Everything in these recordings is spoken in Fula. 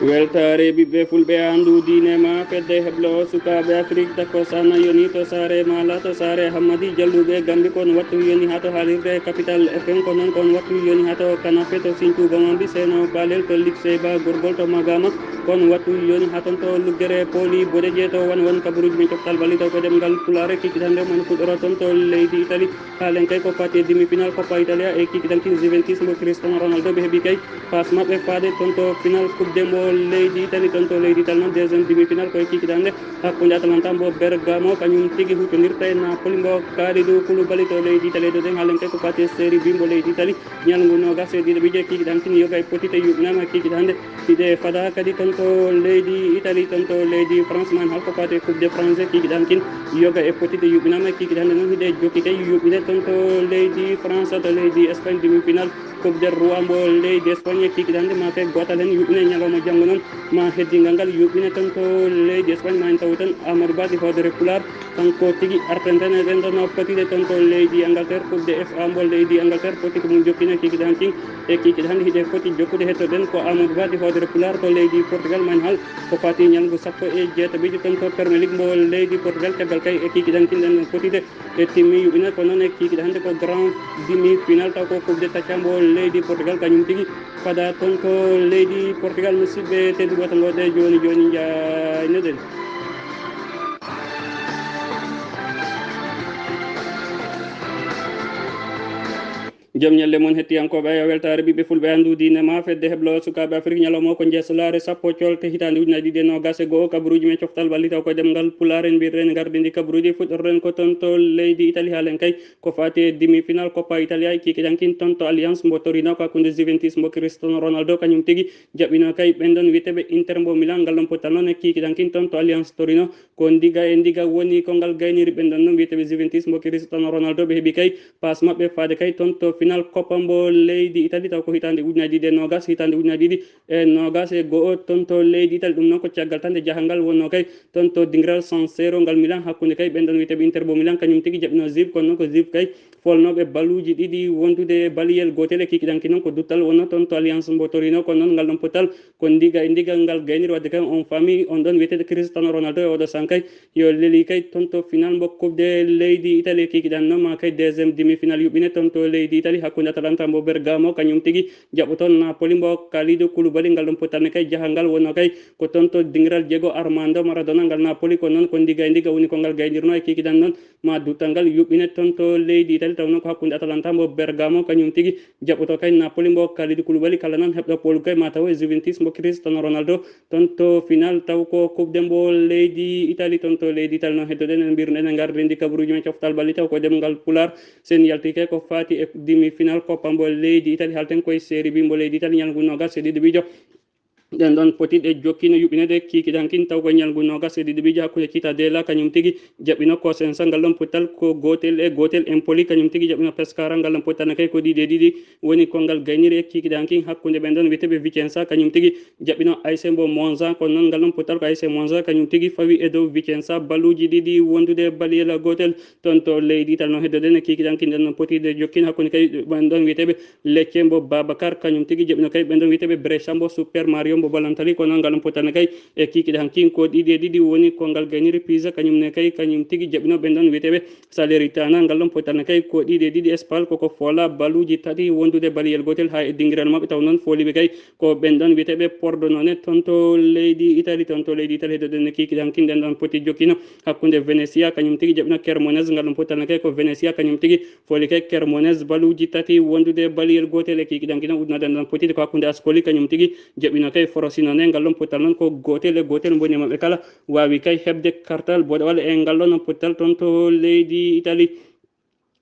weltare ɓiɓɓe fulɓe anduji nema fedde heblo sukaɓe afrique tako sana yoni to sare mala to sare hammadi jalluɓe gambi kon wattu yoni ha to haalirde capital fm ko noon kon wattu yoni ha to kanafe to sinthiougamambi seno balel to lycée ba gorgol to magama kon wattu yoni ha ton to luggere poli boɗeƴe to wan kabaruji min coftal balli taw ko ɗemgal pulare kikitande mon fuɗɗora toon to leydi italie haalen kay ko fati e demi final coppa italia e kikitankin juventus mo cristiano ronaldo ɓe heeɓi kay passe mabɓe faade toon to final coupe de mo leydi italie toon to leydi italie noon deuxiéme demi final koye kikitande hakkude atalanta mbo bergamo kañum tigui hutodirta e napoli mbo kalidou koulibaly to leydi italie ɗo ɗen haalen kay ko fati e série b mbo leydi italie ñalngu nogas e ɗiɗo ɓiije kikiɗantin yoga e potite yuɓinama kikiɗande hiɗe fada kadi toon to leydi italie toon to leydi france man halko fati coupe de france kikiɗankin yoga e potite yuɓinama kikiɗande noon hiɗe jokki kay yuɓine toon to leydi france to leydi espagne demi final coupe de roi mbo leydi espagne kikiɗande ma kay gotal hen yuɓine ñalawma janggo noon ma heddingal ngal yuɓine toon to leydi espagne ma en taw tan amadou badi hodere pular kanko tigui artenten eɗen ɗon potide toon to leydi angleterre coupe de fa mbo leydi angleterre foti ko mum jokkine kikiɗankin e kikiɗe hande hiɗe foti jokkude hettoɗen ko amadou badi hodere pular to leydi portugal man hal ko fati ñalngu sappo e jeetaɓiɗi toon to premier league mbo leydi portugal caggal kay e kikiɗankinɗen potide e timmi yuɓine ko noon e kikiɗe hande ko grand demi final taw ko coupe de tacca mbo leydi portugal kañum tigui fada toon to leydi portugal musidɓe tedduɓe to goɗɗe joni joni jaynoɗen joom ñalle moon hettiyankoɓe e weltare ɓiɓɓe fulɓe andude nema fedde heblo sukaɓe afrique ñalawma ko jeesolare sappo colte hitande ujunaji ɗiɗi e nogas e goho kabaruji men coftal balli taw koye ɗemgal pulare en mbiyeten gardidi kabaruji fuɗɗorren ko toon to leydi italie haalen kay ko fati e demi final coppa italia kikiɗankin toon to alliance mbo torino ko hakkude juventus mbo cristiano ronaldo kañum tigui jaɓɓino kay ɓenɗon wiyeteɓe inter mbo milan ngal ɗon pottal noon e kikiɗankin toon to alliance torino ko ndiga e ndiga woni ko ngal gayniri ɓenɗon noon wiyeteɓe juventus mbo cristiano ronaldo ɓe heeɓi kay passe mabɓe faade kay toon to final coppa mbo leydi italie taw ko hitande ujunaji ɗiɗi e nogas hitande ujunaji ɗiɗi e nogas e goho toon to leydi italie ɗum noon ko caggal tande jahangal wonno kay toon to dingiral san sero ngal milan hakkude kay ɓenɗon wiyeteɓe inter bo milan kañum tigui jaɓino zib kono noon ko zib kay folnoɓe baluji ɗiɗi wondude baliyel gotel e kikiɗanki noon ko duttal wonno toon to alliance mbo torino kono noon ngal ɗon pottal ko ndiga e ndigal ngal gayniri wadde kay on famille on ɗon wiyetede cristiano ronaldo e oɗo san kay yo leeli kay toon to final mbo coupe de leydi italie kikiɗan noon ma kay deuxiéme demi final yuɓɓine toon to leydi italie hakkude atalanta mbo bergamo kañum tigui jaɓo toon napoli mbo kalidou koulibaly ngal ɗon pottalne kay jahangal wonno kay ko toon to dingiral diego armando maradona ngal napoli ko noon ko ndiga e ndiga woni ko ngal gaynirno e kikiɗan noon ma duttal ngal yuɓɓine toon to leydi italie taw noon ko hakkude atalanta mbo bergamo kañum tigui jaɓoto kay napoli mbo kalidou koulibaly kala noon heɓɗo polu kay ma taw e juventus mbo cristiano ronaldo toon to final taw ko coupe de mbo leydi italie toon to leydi italie noon heddoɗen en mbirɗen en gardidi kabaruji men coftal balli taw ko ɗemgal pular sen yalti kay ko fati e demi final coppa mbo leydi italie halten koye série b mbo leydi italie ñalngu nogas e ɗiɗi ɓiijo ɗen ɗon potiɗe jokkino yuɓɓinede kikiɗankin taw ko ñalngu nogas e ɗiɗi ɓiijo hakkude kita dela kañum tigui jaɓɓino kosensa ngal ɗon pottal ko gotel e gotel impoli kañum tigui jaɓɓino pescara ngal ɗon pottalne kay ko ɗiɗi e ɗiɗi woni kongal gayniri e kikiɗankin hakkude ɓen ɗon wiyeteɓe vicensa kañum tigui jaɓɓino ayse mbo monza kono noon ngal ɗon pottal ko ayse monza kañum tigui fawi e dow vicensa baluji ɗiɗi wondude baliyel gotel toon to leydi ital noon heddoɗen e kikiɗankin ɗen ɗon potide jokkino hakkude kay ɓen ɗon wiyeteɓe lecce mbo babacar kañum tigui jaɓɓino kay ɓen ɗon wiyeteɓe brescia mbo super mario mbo ballantali ko noon ngal ɗon pottalne kay e kikiɗe hankin ko ɗiɗi e ɗiɗi woni kongal gayniri pisa kañum ne kay kañum tigui jaɓɓino ɓen ɗon wiyeteɓe salernitana ngal ɗon pottalne kay ko ɗiɗi e ɗiɗi espal koko fola baluji tati wondude baliyel gotel ha e dinguiral mabɓe taw noon foliɓe kay ko ɓen ɗon wiyeteɓe pordonone toon to leydi italie toon to leydi italie heddoɗen e kikiɗe hankin ɗen ɗon poti jokkino hakkude vénétia kañum tigui jaɓɓino kermonese ngal ɗon pottalne kay ko vénétia kañum tigui foli kay kermonese baluji tati wondude baliyel gotel e kikiɗe hankin ujunade ɗon potide ko hakkude ascoli kañum tigui jaɓɓino kay frosinone ngal ɗon pottal noon ko gotel e gotel boni mabɓe kala wawi kay hebde kartal boɗewal e ngal ɗon pottal toon to leydi italie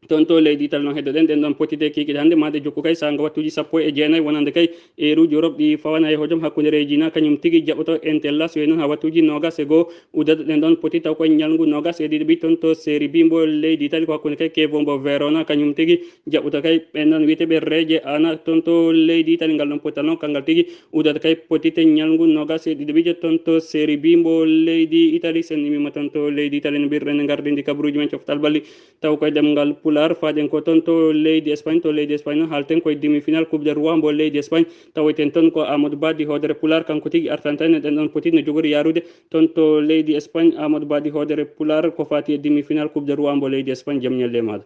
toon to leydi italie noon heddoɗen ɗen ɗon potide kikiɗe hannde made jokku kay sanga wattuji sappo e jeenayyi wonande kay eruji europe ɗi fawana e hojom hakkude regina kañum tigui jaɓoto intellas way noon ha wattuji nogas e goho udata ɗen ɗon poti taw koye ñalngu nogas e ɗiɗi ɓi toon to série b mbo leydi italie ko hakkude kay kevo mbo verona kañum tigui jaɓoto kay ɓen ɗon wiyeteɓe reeje ana toon to leydi italie ngal ɗon pottal noon kangal tigui udata kay potite ñalngu nogas e ɗiɗi ɓijo toon to série b mbo leydi italie sen imima toon to leydi italie no mbirɗen e gardidi kabaruji men coftal balli taw koye ɗemgal pular faden ko ton to leydi Espagne halten koye demi final coupe de roi mbo leydi Espagne taweten ton ko Amadou Ba di hodere pular kanko tigi artantane den ɗon poti no jogori yarude ton to leydi Espagne Amadou Ba di hodere pular ko fati e demi final coupe de roi mbo leydi Espagne jam ñalle maɗa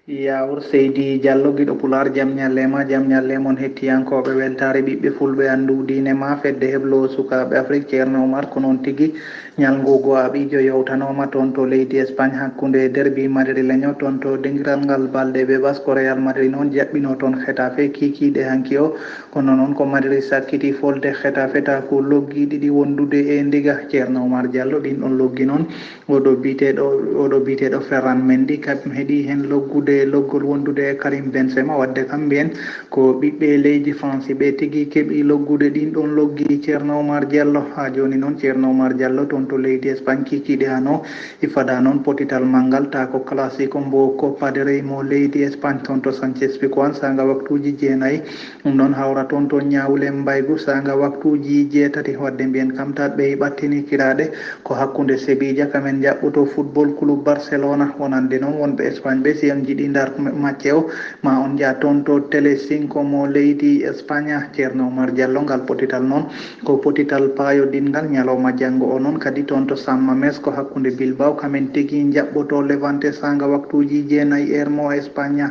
yawur Seydi Diallo giɗo Pular jam ñalle mon hettiyankoɓe weltare ɓiɓɓe fulɓe andu dine ma fedde heblo sukaɓe Afrique ceerno Oumar ko noon tigui ñalngugo aɓijo yewtanoma toon to leydi Espagne hakkude derby madrileño toon to dengiral ngal balde ɓe basko Real Madrid noon jaɓɓino toon Getafe kikiɗe hanki o kono noon ko Madrid sakkiti folde Getafe ta ko loggi ɗiɗi wondude e ndiga ceerno Oumar Diallo ɗin ɗon loggi noon oɗo biteɗo Ferran Mendy kam heeɗi hen loggol wondude e Karim Benzema wadde kam mbiyen ko ɓiɓɓe leydi France ɓe tigui keeɓi loggude ɗin ɗon loggi ceerno Oumar Diallo ha joni noon ceerno Oumar Diallo toon to leydi Espagne kikiɗe hano ifada noon potital manggal ta ko classique mbo Copa del Rey mo leydi Espagne toon to Sanchez Pizjuan saga waktuji 9 ɗum noon hawra toon to ñawle mbaygu saga waktuji 6 wadde mbiyen kam tat ɓe ɓattini kiraɗe ko hakkude Sevilla kamen jaɓɓoto football club Barcelona wonande noon wonɓe Espagne ɓe si on jiiɗi dar match o ma on jaa toon to télé 5 mo leydi Espagne ceerno Oumar Diallo ngal potital noon ko potital payodingal ñalawma janggo o noon kadi toon to San Mamés ko hakkude Bilbao kamen tigui jaɓɓoto Levante saga waktuji 9 mo Espagne.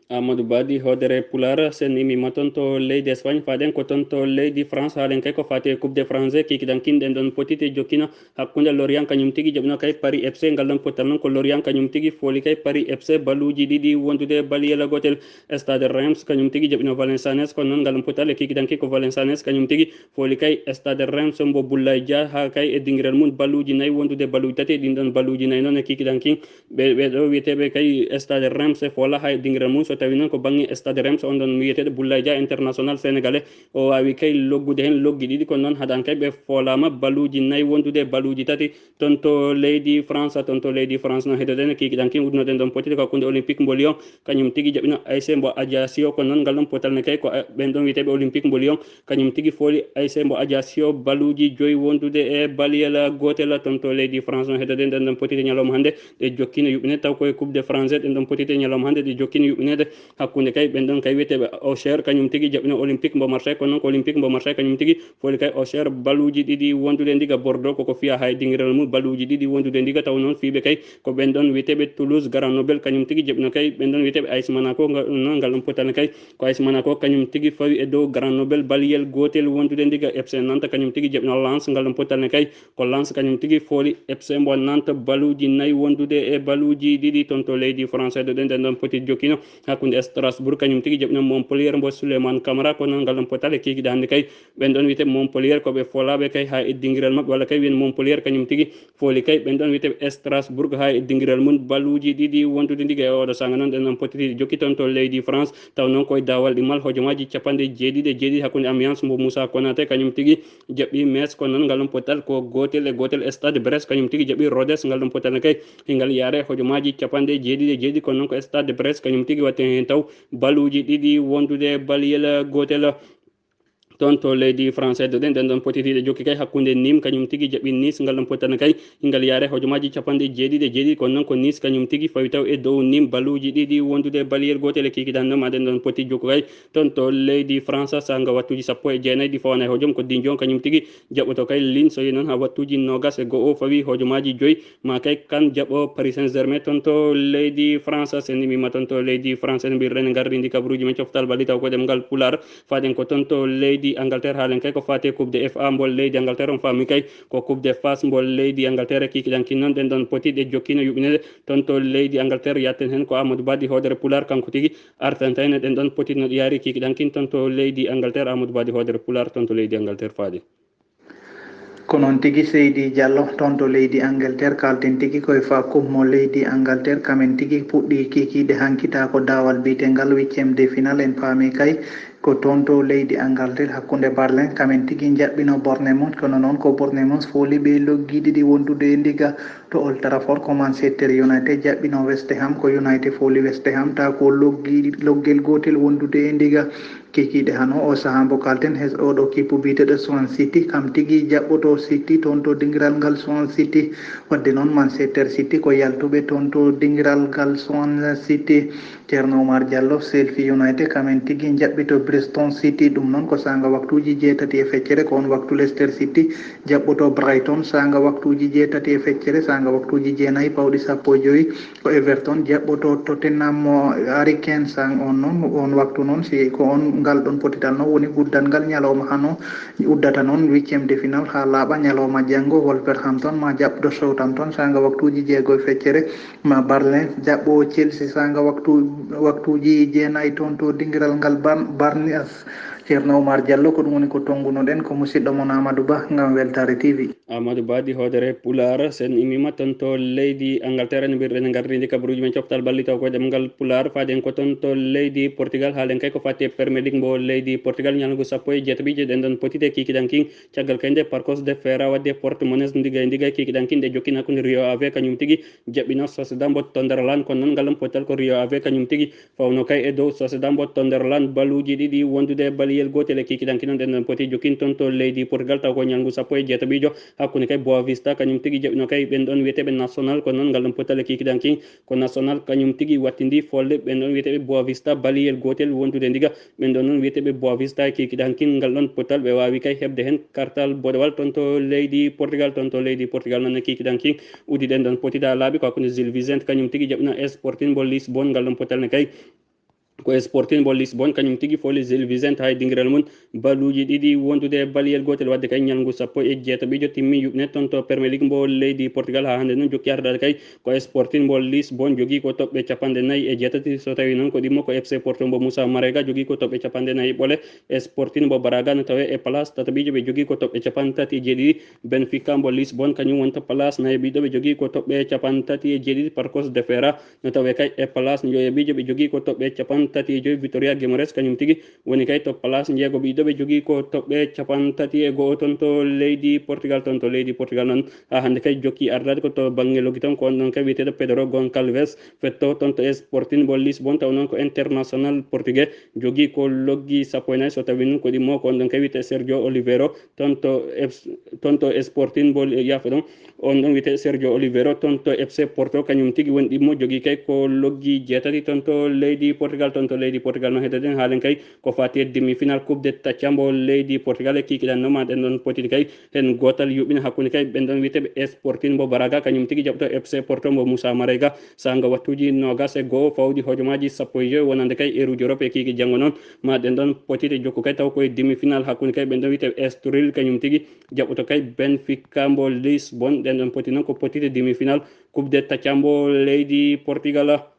Amadou Badi hodere pular sen imima ton to leydi Espagne faden ko ton to leydi France halen kay ko fati coupe de France kikidan kinɗen ɗon potite jokkino hakkude Lorient kañum tigui jaɓino kay Paris FC ngal ɗon potal noon ko Lorient kañum tigui foli kay Paris FC baluji ɗiɗi wondude baliyela gotel Stade Reims kañum tigui jaɓino Valenciennes ko noon ngal ɗon potal e kikidanki ko Valenciennes kañum tigui foli kay Stade Reims mbo Boulaye Dia ha kay e dinguirel mum baluji nayyi wondude baluji tati ɗin ɗon baluji nayyi noon e kikidanki ɓeɗo wiyeteɓe kay Stade Reims fola ha e dinguirel mum so tawi noon ko banggue Stade Reims on ɗon wiyeteɗo Boulaye Dia international sénégalais o wawi kay loggude hen loggi ɗiɗi kono noon haɗan kay ɓe folama baluji nayyi wondude baluji tati toon to leydi France no heɗoɗen kikiɗanki udnoɗen ɗon potiti ko hakkude olympique mbo Lyon kañum tigui jaɓino AS mbo Ajaccio kono noon ngal ɗon potalne kay ko ɓen ɗon wiyeteɓe olympique mbo Lyon kañum tigui fooli AS mbo Ajaccio baluji 5 wondude e baliyel gotel toon to leydi France no heɗoɗen ɗen ɗon potiti ñalawma hande ɗe jokkino yuɓɓinede taw koye coupe de France ɗen ɗon potiti ñalawma hande ɗe jokkino yuɓɓinede hakkude kay ɓen ɗon kay wiyeteɓe Auxerre kañum tigui jaɓino olympique mbo Marseille kono noon ko olympique mbo Marseille kañum tigui fooli kay Auxerre baluji ɗiɗi wondude ndiga Bordeaux koko fiya hay dinguirel mum baluji ɗiɗi wondude ndiga taw noon fiiɓe kay ko ɓen ɗon wiyeteɓe Toulouse Grenoble kañum tigui jaɓino kay ɓen ɗon wiyeteɓe AS Monaco noon ngal ɗon potalne kay ko AS Monaco kañum tigui fawi e dow Grenoble baliyel gotel wondude ndiga FC Nantes kañum tigui jaɓino Lens ngal ɗon potalne kay ko Lens kañum tigui fooli FC mbo Nantes baluji nayyi wondude e baluji ɗiɗi toon to leydi français ɗo ɗen ɗon poti jokkino hakkude Strasbourg kañum tigui jaɓino Montpellier mbo Souleymane Camara ko noon ngal ɗon potale kikiɗe hande kay ɓen ɗon wiyeteɓe Montpellier koɓe folaɓe kay ha e dinguirel mabɓe walla kay wiyen Montpellier kañum tigui fooli kay ɓen ɗon wiyeteɓe Strasbourg ha e dinguirel mum baluji ɗiɗi wondude ndiga e oɗo sanga noon ɗen ɗon potiti jokki toon to leydi France taw noon koye dawal ɗimal hojomaji 97 hakkude Amiens mbo Moussa Konaté kañum tigui jaɓɓi Metz ko noon ngal ɗon potal ko gotel e gotel Stade Brest kañum tigui jaɓɓi Rodez ngal ɗon potalne kay hingal yaare hojomaji 97 kono noon ko Stade Brest kañum tigui watte hen taw baluji ɗiɗi wondude baliyel gotel toon to leydi français ɗo ɗen ɗon potitiɗe jokki kay hakkude Nîmes kañum tigui jaɓi Nice ngal ɗon pottane kay ngal yaare hojomaji 97 kono noon ko Nice kañum tigui fawi taw e dow Nîmes baluji ɗiɗi wondude baliyel gotel e kikiɗan ɗum aɗen ɗon poti jokku kay toon to leydi France sanga wattuji 19 ɗi fawana e hojom ko Dijon kañum tigui jaɓɓoto kay Lille so yi noon ha wattuji 21 fawi hojomaji 5 ma kay kan jaɓɓo Paris Saint-Germain toon to leydi France sen nimima toon to leydi France en mbirren gardi ndi kabruji men coftal balli taw ko dem ngal pular faden ko toon to leydi Angleterre halen kay ko fate coupe de FA mbol leydi Angleterre on fami kay ko coupe de face mbol leydi Angleterre kikiɗankin noon ɗen ɗon poti ɗe jokkino yuɓɓinede toon to leydi Angleterre yatten hen ko Amadou Badi hodere pular kanko tigui artantene ɗen ɗon poti no yaari kikiɗankin toon to leydi Angleterre Amadou Badi hodere pular toon to leydi Angleterre faade ko noon tigui Seydi Diallo toon to leydi Angleterre kalten tigui koye fa coupe mo leydi Angleterre kamen tigui puɗɗi kikiɗe hankita ko dawal bitengal 8e de finale en paami kay ko toon to leydi Angleterre hakkunde Berlin kamen tigi jaɓɓino borne mum kono noon ko borne mum fooli ɓe loggiɗi ɗi wondude e ndiga to Old Trafford ko Manchester United jaɓɓino West Ham ko United fooli West Ham ta ko loggel gotel wondude e ndiga kikiɗe hano o saaha mo kalten hes oɗo kippu biteɗo Swan City kam tigui jaɓɓoto City toon to dingiral ngal Swan City wadde noon Manchester City ko yaltuɓe toon to dingiral ngal Swan City. Ceerno Oumar Diallo Chelsea United kamen tigui jaɓɓito Bristol City ɗum noon ko sanga waktuji 6 ko on waktu Leicester City jaɓɓoto Brighton sanga waktuji 6 sanga waktuji 9 pawɗi 15 ko Everton jaɓɓoto Tottenham Harry Kane sang on noon on waktu noon si ko on ngal ɗon potital noon woni guddal ngal ñalawma hano uddata noon 8e de finale ha laaɓa ñalawma janggo Wolverhampton ma jaɓɓoto Southampton sanga waktuji 6 ma Berlin jaɓɓo Chelsea sanga waktuji 9 toon to dingiral ngal Barnias. Ceerno Oumar Diallo ko ɗum woni ko tongunoɗen ko musidɗo mon Amadou Ba ngam Weltare TV. Amadou Ba di hodere Pular sen imima ton to leydi Angleterre ne mbirɗen gardidi kabaruji men coftal ballitaw ko ɗemgal Pular faden ko ton to leydi Portugal haalen kay ko fatti Premier League mbo leydi Portugal ñalngu 17 ɗen ɗon potite kikiɗan king caggal kayde parcours de fera wadde Portimonense ndiga kikiɗan king ɗe jokkina hakkude Rio Ave kañum tigui jaɓɓino Sociedad mbo Tonderland kono noon ngalam potal ko Rio Ave kañum tigui fawno kay e dow Sociedad mbo Tonderland baluji ɗiɗi wondude baliyel gotel e kikiɗan king ɗen ɗon poti jokkin ton to leydi Portugal taw ko ñalngu 17 hakkude kay Boavista kañum tigui jaɓino kay ɓen ɗon wiyeteɓe national ko noon ngal ɗon potale kikiɗan king ko national kañum tigui wattidi folle ɓen ɗon wiyeteɓe Boavista baliyel gotel wondude ndiga ɓen ɗon noon wiyeteɓe Boavista kikiɗan king ngal ɗon potal ɓe wawi kay hebde hen kartal bodewal ton to leydi Portugal noon kikiɗan king uddi ɗen ɗon potita laaɓi ko hakkude Gil Vicente kañum tigui jaɓino Sporting mbo Lisbonne ngal ɗon potal ne kay ko Sporting mbo Lisbonne kañum tigui foli Gil Vicente hay dinguiral mum baluji ɗiɗi wondude baliyel gotel wadde kay ñalngu 17 timmi yuɓne toon to Premier League mbo leydi Portugal ha hande noon jokki ardade kay ko Sporting mbo Lisbonne jogui ko toɓɓe 4 so tawi noon ko ɗimmo ko FC Porto mbo Moussa Marega jogui ko toɓɓe 4 ɓole Sporting mbo Braga no tawe e place tataɓijo ɓe jogui ko toɓɓe 37 Benfica mbo Lisbonne kañum wonta place nayaɓiɗo ɓe jogui ko toɓɓe 37 parcours de fera no tawe kay e place joyaɓijo ɓe jogui ko toɓɓe 35 Victoria Guimaraes kañum tigui woni kay to place jeegoɓiɗo ɓe jogui ko toɓɓe 31 toon to leydi Portugal noon ha hande kay jokki ardade ko to banggue logui ton ko on ɗon kay wiyeteɗo Pedro Goncalves fetto toon to Sporting mbo Lisbonne taw noon ko international portugais jogui ko loggi 14 so tawi noon ko ɗimmo ko on ɗon kay wiyete Sergio Oliveira toon to Sporting mbo yafa ɗon on ɗon wiyete Sergio Oliveira toon to FC Porto kañum tigui woni ɗimmo jogui kay ko loggi 6 toon to leydi Portugal noon hededen haalen kay ko fati e demi final coupe de tacambo leydi Portugal e kikiɗan no ma ɗen ɗon potiti kay hen gotal yuɓɓina hakkude kay ɓen ɗon wiyeteɓe Sporting mbo Braga kañum tigui jaɓto FC Porto mbo Moussa Marega sanga wattuji 21 fawdi hojomaji 15 wonande kay eruji Europe e kiki janggo noon ma ɗen ɗon potiti jokku kay taw koye demi final hakkude kay ɓen ɗon wiyeteɓe Estoril kañum tigui jaɓɓoto kay Benfica mbo Lisbonne ɗen ɗon poti noon ko potiti demi final coupe de tacambo leydi Portugal.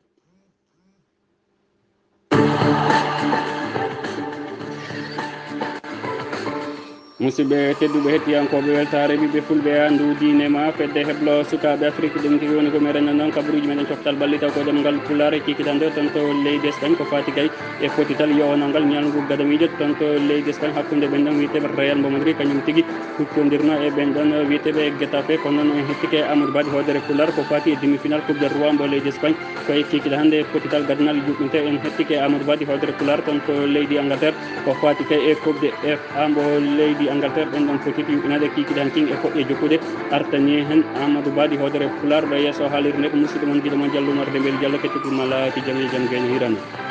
musidɓe tedduɓe hettiyankoɓe weltare ɓiɓɓe fulɓe andu dinema fedde heblo sukaɓe Afrique ɗum tigi woni ko meɗen noon kabaruji meɗen coftal ballitaw ko ɗemgal pulare kikiɗan ɗo toon to leydi Espagne ko fati kay e fotital yowanal ngal ñalngu gadamijo toon to leydi Espagne hakkude ɓen ɗon wiyeteɓe Real mbo Madrid kañum tigui huttodirno e ɓen ɗon wiyeteɓe Getafe ko noon en hettike Amadou Ba hodere pular ko fati e demi final coupe de roi mbo leydi Espagne koye kikiɗa hande fotital gaddanal juɓɓinte en hettike Amadou Ba hodere pular toon to leydi Angleterre ko fati kay e coupe de FA mbo leydi Angleterre ɗen ɗon fotiti yuɓɓinade kikiɗan king e poɗɗe jokkude artani hen Amadou Ba hodere pular ɗo yesso haalirde nde ko musidɗo moon guiɗo moon Diallo Umar Dembel Diallo kettiɗumala ki jaam e jaam gene hirana.